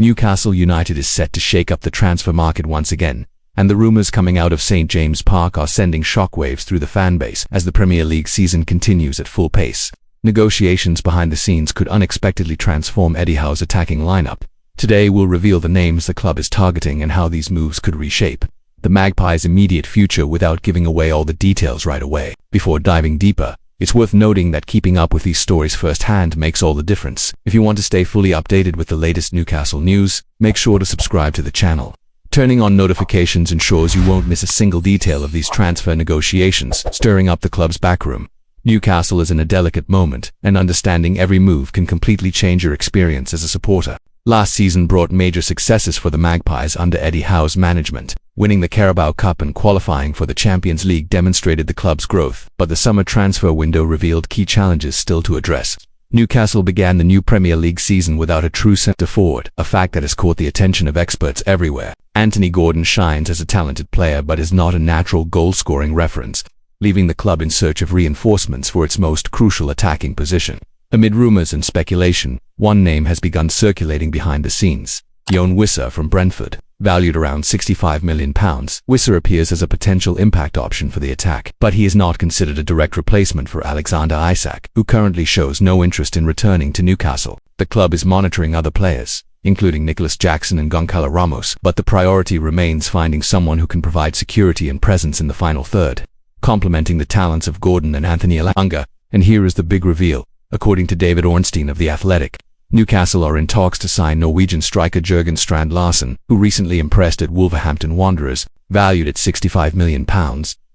Newcastle United is set to shake up the transfer market once again, and the rumours coming out of St James Park are sending shockwaves through the fanbase as the Premier League season continues at full pace. Negotiations behind the scenes could unexpectedly transform Eddie Howe's attacking lineup. Today we'll reveal the names the club is targeting and how these moves could reshape the Magpies' immediate future without giving away all the details right away. Before diving deeper, it's worth noting that keeping up with these stories firsthand makes all the difference. If you want to stay fully updated with the latest Newcastle news, make sure to subscribe to the channel. Turning on notifications ensures you won't miss a single detail of these transfer negotiations stirring up the club's backroom. Newcastle is in a delicate moment, and understanding every move can completely change your experience as a supporter. Last season brought major successes for the Magpies under Eddie Howe's management. Winning the Carabao Cup and qualifying for the Champions League demonstrated the club's growth, but the summer transfer window revealed key challenges still to address. Newcastle began the new Premier League season without a true centre-forward, a fact that has caught the attention of experts everywhere. Anthony Gordon shines as a talented player but is not a natural goal-scoring reference, leaving the club in search of reinforcements for its most crucial attacking position. Amid rumours and speculation, one name has begun circulating behind the scenes: Jon Wissa from Brentford. Valued around £65 million, Wissa appears as a potential impact option for the attack, but he is not considered a direct replacement for Alexander Isak, who currently shows no interest in returning to Newcastle. The club is monitoring other players, including Nicholas Jackson and Goncalo Ramos, but the priority remains finding someone who can provide security and presence in the final third, complementing the talents of Gordon and Anthony Elanga. And here is the big reveal. According to David Orstein of The Athletic, Newcastle are in talks to sign Norwegian striker Jørgen Strand Larsen, who recently impressed at Wolverhampton Wanderers. Valued at £65 million,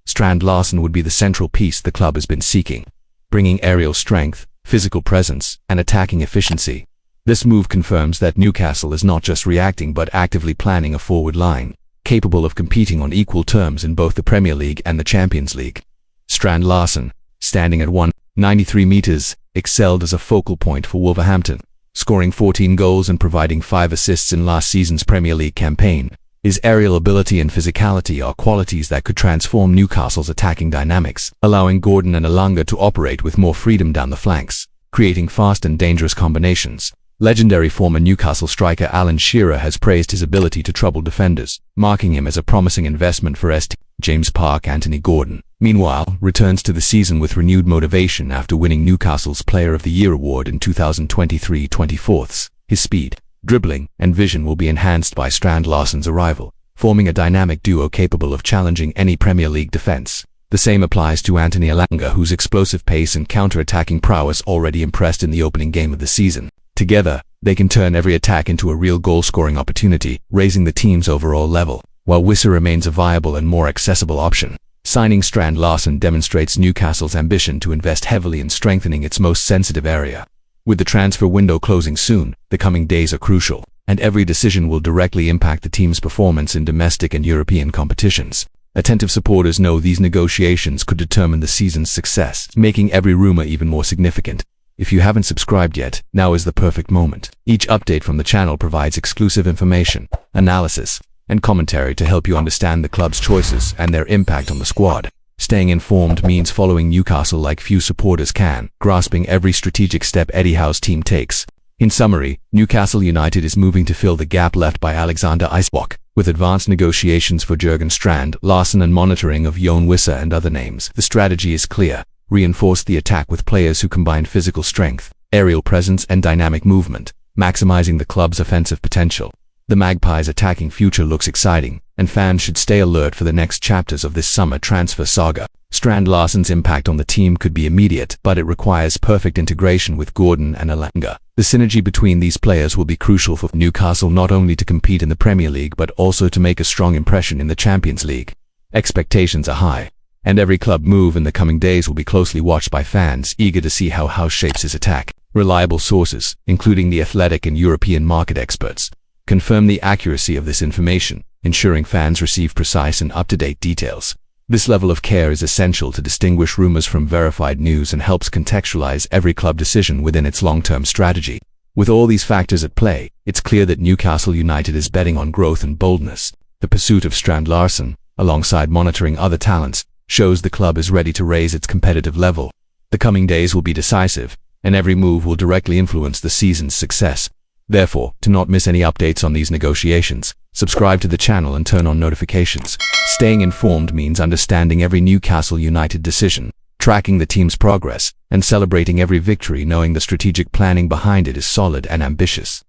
Strand Larsen would be the central piece the club has been seeking, bringing aerial strength, physical presence, and attacking efficiency. This move confirms that Newcastle is not just reacting but actively planning a forward line, capable of competing on equal terms in both the Premier League and the Champions League. Strand Larsen, standing at 193 meters, excelled as a focal point for Wolverhampton, scoring 14 goals and providing 5 assists in last season's Premier League campaign. His aerial ability and physicality are qualities that could transform Newcastle's attacking dynamics, allowing Gordon and Elanga to operate with more freedom down the flanks, creating fast and dangerous combinations. Legendary former Newcastle striker Alan Shearer has praised his ability to trouble defenders, marking him as a promising investment for St James Park. Anthony Gordon, meanwhile, returns to the season with renewed motivation after winning Newcastle's Player of the Year award in 2023-24. His speed, dribbling, and vision will be enhanced by Strand Larsen's arrival, forming a dynamic duo capable of challenging any Premier League defence. The same applies to Anthony Elanga, whose explosive pace and counter-attacking prowess already impressed in the opening game of the season. Together, they can turn every attack into a real goal-scoring opportunity, raising the team's overall level, while Wissa remains a viable and more accessible option. Signing Strand Larsen demonstrates Newcastle's ambition to invest heavily in strengthening its most sensitive area. With the transfer window closing soon, the coming days are crucial, and every decision will directly impact the team's performance in domestic and European competitions. Attentive supporters know these negotiations could determine the season's success, making every rumour even more significant. If you haven't subscribed yet, now is the perfect moment. Each update from the channel provides exclusive information, analysis, and commentary to help you understand the club's choices and their impact on the squad. Staying informed means following Newcastle like few supporters can, grasping every strategic step Eddie Howe's team takes. In summary, Newcastle United is moving to fill the gap left by Alexander Isak, with advanced negotiations for Jørgen Strand Larsen and monitoring of Jon Wissa and other names. The strategy is clear. Reinforce the attack with players who combine physical strength, aerial presence, and dynamic movement, maximizing the club's offensive potential. The Magpies' attacking future looks exciting, and fans should stay alert for the next chapters of this summer transfer saga. Strand Larsen's impact on the team could be immediate, but it requires perfect integration with Gordon and Elanga. The synergy between these players will be crucial for Newcastle not only to compete in the Premier League but also to make a strong impression in the Champions League. Expectations are high, and every club move in the coming days will be closely watched by fans eager to see how Howe shapes his attack. Reliable sources, including The Athletic and European market experts, confirm the accuracy of this information, ensuring fans receive precise and up-to-date details. This level of care is essential to distinguish rumours from verified news and helps contextualize every club decision within its long-term strategy. With all these factors at play, it's clear that Newcastle United is betting on growth and boldness. The pursuit of Strand Larsen, alongside monitoring other talents, shows the club is ready to raise its competitive level. The coming days will be decisive, and every move will directly influence the season's success. Therefore, to not miss any updates on these negotiations, subscribe to the channel and turn on notifications. Staying informed means understanding every Newcastle United decision, tracking the team's progress, and celebrating every victory knowing the strategic planning behind it is solid and ambitious.